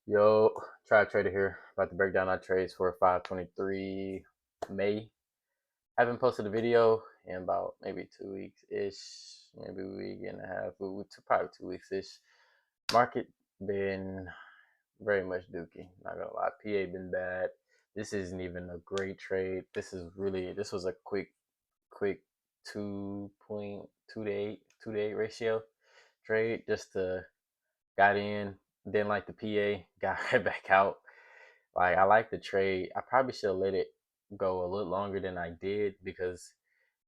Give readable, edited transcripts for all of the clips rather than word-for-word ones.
Yo, Tribe Trader here. About to break down our trades for 5/23 May. Haven't posted a video in about maybe 2 weeks ish, maybe a week and a half, probably 2 weeks ish. Market been very much dookie. Not gonna lie, PA been bad. This isn't even a great trade. This was a quick 2.2 to 8 ratio trade. Just to got in, didn't like the PA, got right back out. Like I like the trade. I probably should have let it go a little longer than I did because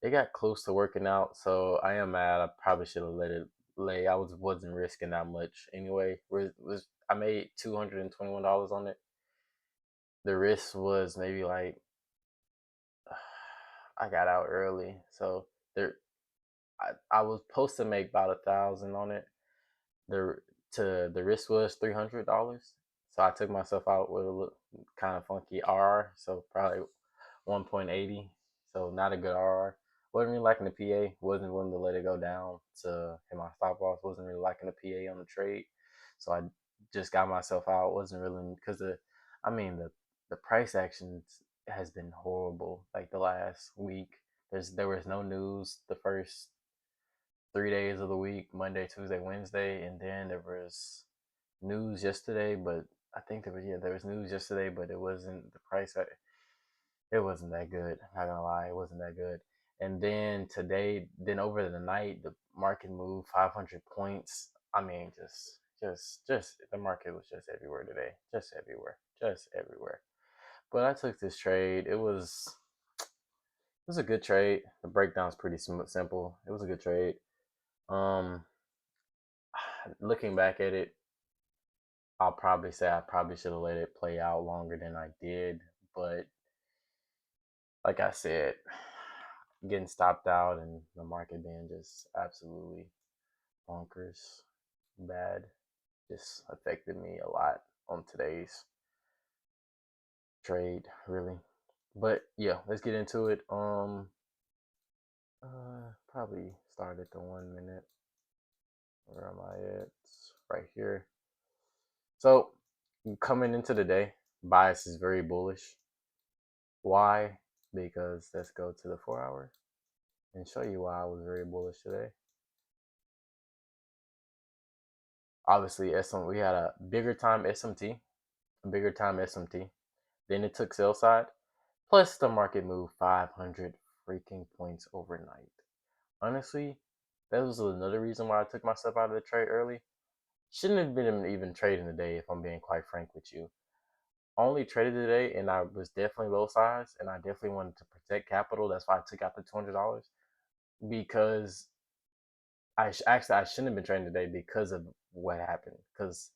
it got close to working out. So I am mad. I probably should have let it lay. Wasn't risking that much anyway. I made $221 on it. The risk was maybe like I got out early, so there I was supposed to make about 1,000 on it. The the risk was $300, so I took myself out with a little kind of funky R, so probably 1.80. So not a good RR. Wasn't really liking the PA. Wasn't willing to let it go down to hit my stop loss. Wasn't really liking the PA on the trade, so I just got myself out. Wasn't really because I mean the price action has been horrible. Like the last week, there was no news the first 3 days of the week, Monday, Tuesday, Wednesday, and then there was news yesterday. But I think there was news yesterday, but it wasn't the price. It wasn't that good. Not gonna lie, it wasn't that good. And then today, then over the night, the market moved 500 points. I mean, just the market was just everywhere today, just everywhere, just everywhere. But I took this trade. It was a good trade. The breakdown's pretty simple. It was a good trade. Um, Looking back at it, I'll probably say I probably should have let it play out longer than I did. But like I said, getting stopped out and the market being just absolutely bonkers bad just affected me a lot on today's trade, really. But yeah, let's get into it. Probably start at the 1 minute. Where am I at? Right here. So coming into the day, bias is very bullish. Why? Because let's go to the 4 hour and show you why I was very bullish today. Obviously, we had a bigger time SMT, a bigger time SMT. Then it took sell side. Plus, the market moved 500 freaking points overnight. Honestly, that was another reason why I took myself out of the trade early. Shouldn't have been even trading today, if I'm being quite frank with you. Only traded today, and I was definitely low size, and I definitely wanted to protect capital. That's why I took out the $200 because I shouldn't have been trading today because of what happened. Because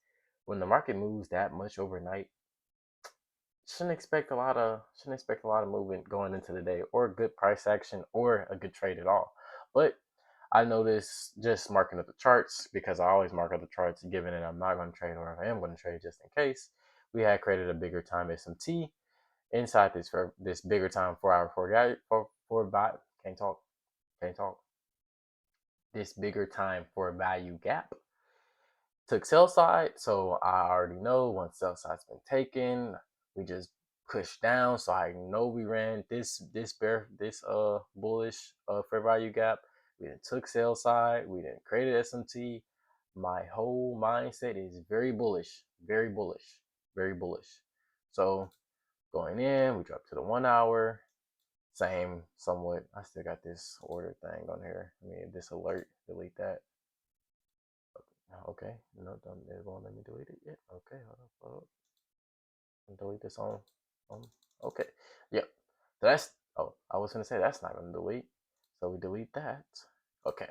when the market moves that much overnight, shouldn't expect a lot of movement going into the day or good price action or a good trade at all. But I noticed just marking up the charts because I always mark up the charts given that I'm not going to trade or if I am going to trade just in case. We had created a bigger time SMT inside this bigger time 4 hour for buy can't talk this bigger time for value gap. Took sell side, so I already know once sell side's been taken, we just push down. So I know we ran this bullish fair value gap. We then took sell side, we then created SMT. My whole mindset is very bullish, very bullish, very bullish. So going in, we drop to the 1 hour. Same somewhat. I still got this order thing on here. I mean this alert, delete that. Okay, no, don't, it won't let me delete it yet. Okay, hold up. Delete this on. Um, okay, yep. So that's. Oh, I was gonna say that's not gonna delete. So we delete that. Okay,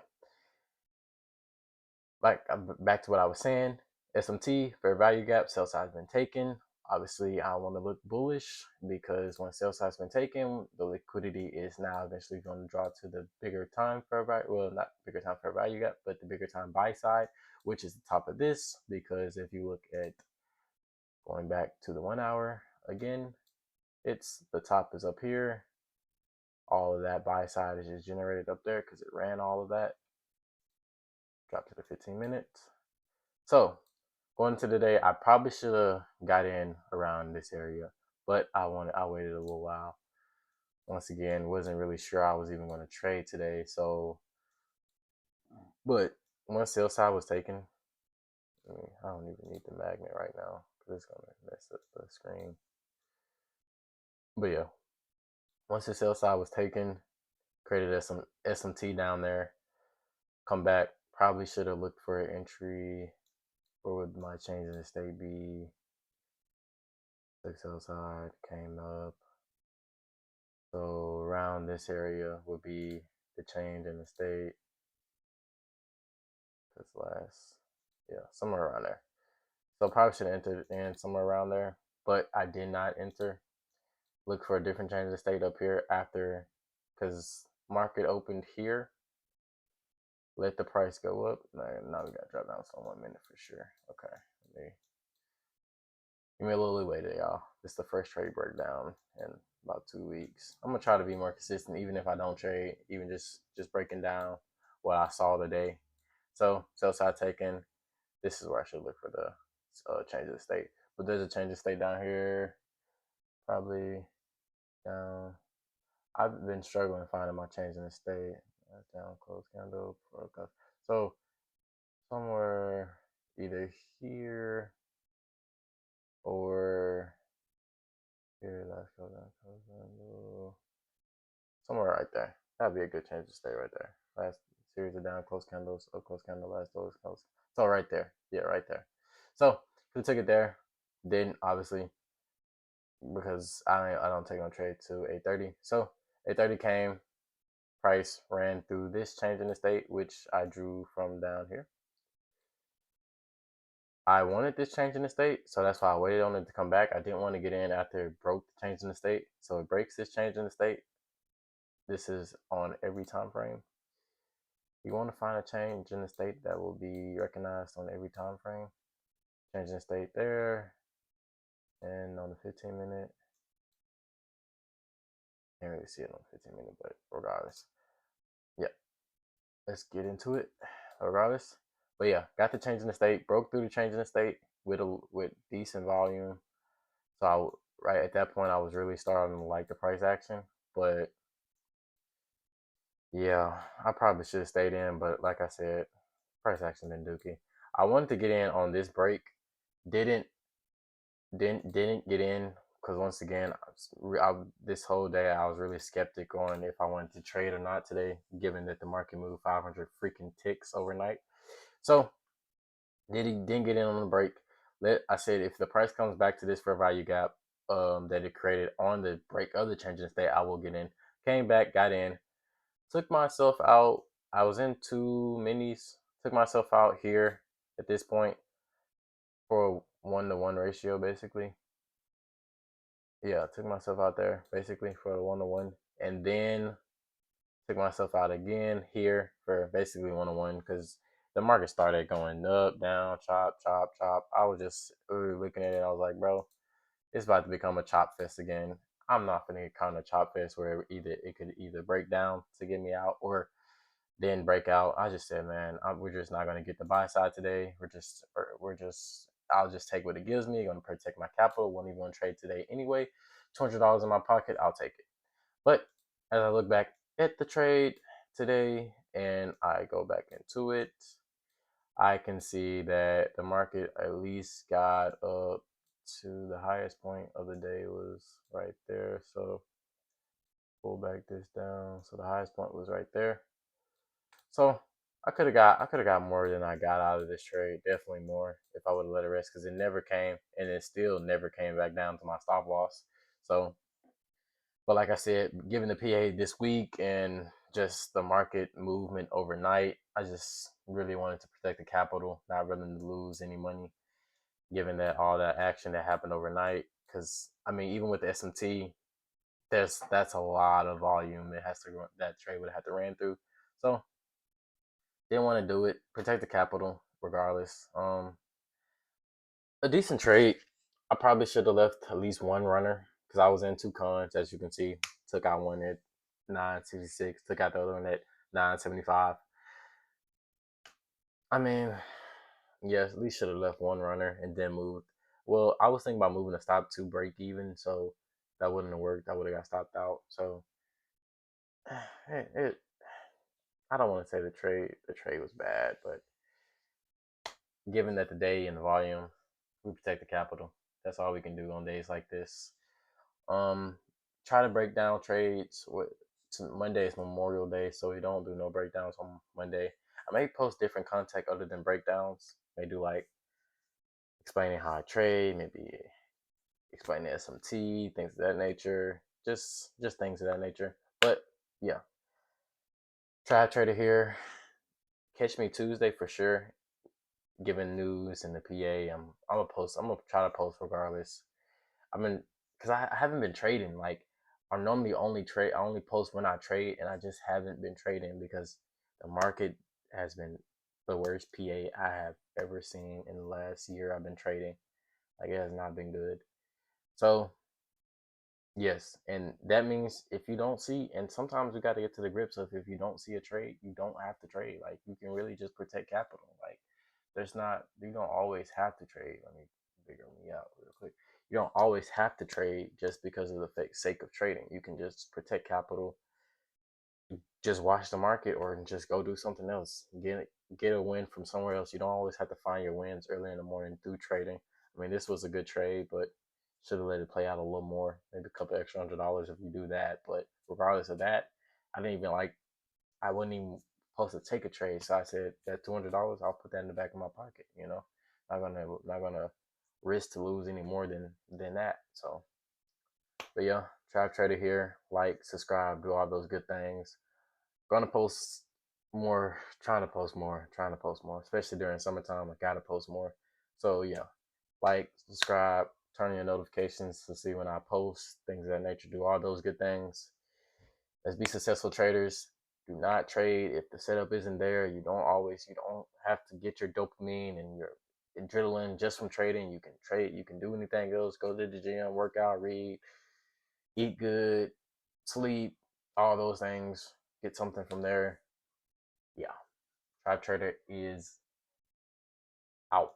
back to what I was saying. SMT fair value gap. Sell side's been taken. Obviously, I want to look bullish because when sell side's been taken, the liquidity is now eventually going to draw to the bigger time fair value. Well, not bigger time fair value gap, but the bigger time buy side, which is the top of this. Because if you look at going back to the 1 hour again, it's the top is up here. All of that buy side is just generated up there because it ran all of that. Drop to the 15 minutes. So going to the day, I probably should have got in around this area, but I waited a little while. Once again, wasn't really sure I was even going to trade today. So, but once sell side was taken, I don't even need the magnet right now because it's gonna mess up the screen. But yeah, once the sell side was taken, created some SMT down there. Come back. Probably should have looked for an entry. Where would my change in the state be? The sell side came up. So around this area would be the change in the state. This last, yeah, somewhere around there. So probably should have entered in somewhere around there, but I did not enter. Look for a different change of state up here after, because market opened here. Let the price go up. Now we got to drop down to 1 minute for sure. Okay, give me a little leeway there, y'all. This is the first trade breakdown in about 2 weeks. I'm gonna try to be more consistent, even if I don't trade. Even just breaking down what I saw today. So sell side taken. This is where I should look for the change of the state. But there's a change of state down here. Probably down. I've been struggling finding my change in the state. That's down, close candle, forecast. So somewhere either here or here, last close down, close candle. Somewhere right there. That'd be a good change to stay right there. Last series of down, close candles, up close candle, last close close. So right there. Yeah, right there. So we took it there. Then obviously because I don't take no trade to 8:30. So 8:30 came, price ran through this change in the state, which I drew from down here. I wanted this change in the state, so that's why I waited on it to come back. I didn't want to get in after it broke the change in the state. So it breaks this change in the state. This is on every time frame. You want to find a change in the state that will be recognized on every time frame. Change in the state there, and on the 15-minute. Can't really see it on the 15-minute, but regardless. Yeah, let's get into it regardless. But yeah, got the change in the state, broke through the change in the state with decent volume. So right at that point, I was really starting to like the price action. But yeah, I probably should have stayed in. But like I said, price action been dookie. I wanted to get in on this break, didn't didn't get in because once again, this whole day I was really skeptic on if I wanted to trade or not today, given that the market moved 500 freaking ticks overnight. So didn't get in on the break. I said if the price comes back to this fair value gap that it created on the break of the change in state, I will get in. Came back, got in, took myself out. I was in 2 minis. Took myself out here at this point for a 1-to-1 ratio, basically. Yeah, took myself out there basically for a 1-to-1, and then took myself out again here for basically 1-to-1 because the market started going up, down, chop, chop, chop. I was just looking at it. I was like, bro, it's about to become a chop fest again. I'm not gonna count a chop fest where it could either break down to get me out or then break out. I just said, man, we're just not gonna get the buy side today. We're just. I'll just take what it gives me. Gonna protect my capital. Won't even trade today anyway. $200 in my pocket. I'll take it. But as I look back at the trade today and I go back into it, I can see that the market at least got up to the highest point of the day was right there. So pull back this down. So the highest point was right there. So I could have got more than I got out of this trade. Definitely more if I would have let it rest because it never came and it still never came back down to my stop loss. So but like I said, given the PA this week and just the market movement overnight, I just really wanted to protect the capital, not willing to lose any money, given that all that action that happened overnight. Because I mean, even with the SMT, that's a lot of volume. That trade would have to ran through. So didn't want to do it. Protect the capital regardless. A decent trade. I probably should have left at least one runner because I was in two cons, as you can see. Took out one at 966, took out the other one at 975. I mean, Yes, at least should have left one runner and then moved. Well, I was thinking about moving the stop to break even, so that wouldn't have worked. I would have got stopped out. So it I don't want to say the trade was bad, but given that the day and the volume, we protect the capital. That's all we can do on days like this. Um, Try to break down trades. Monday is Memorial Day, so we don't do no breakdowns on Monday. I may post different content other than breakdowns. May do like explaining how I trade, maybe explaining SMT, things of that nature. Just things of that nature. But yeah, try trader here. Catch me Tuesday for sure. Giving news in the PA. I'm gonna post. I'm gonna try to post regardless. I mean, because I haven't been trading. Like, I normally only trade. I only post when I trade, and I just haven't been trading because the market has been the worst PA I have ever seen in the last year I've been trading. Like, it has not been good. So yes, and that means if you don't see, and sometimes we got to get to the grips of if you don't see a trade, you don't have to trade. Like, you can really just protect capital. Like, there's not, you don't always have to trade. Let me figure me out real quick. You don't always have to trade just because of the sake of trading. You can just protect capital, just watch the market, or just go do something else. Get a win from somewhere else. You don't always have to find your wins early in the morning through trading. I mean, this was a good trade, but should have let it play out a little more. Maybe a couple extra $100 if you do that. But regardless of that, I didn't even like. I wasn't even supposed to take a trade, so I said that $200, I'll put that in the back of my pocket. Not gonna risk to lose any more than that. So, but yeah, Trap Trader here. Like, subscribe, do all those good things. Gonna post more, trying to post more, especially during summertime. I gotta post more. So yeah, like, subscribe, turn on your notifications to see when I post, things of that nature. Do all those good things. Let's be successful traders. Do not trade if the setup isn't there. You don't have to get your dopamine and your adrenaline just from trading. You can trade, you can do anything else. Go to the gym, work out, read, eat good, sleep, all those things. Get something from there. Yeah. Tribe Trader is out.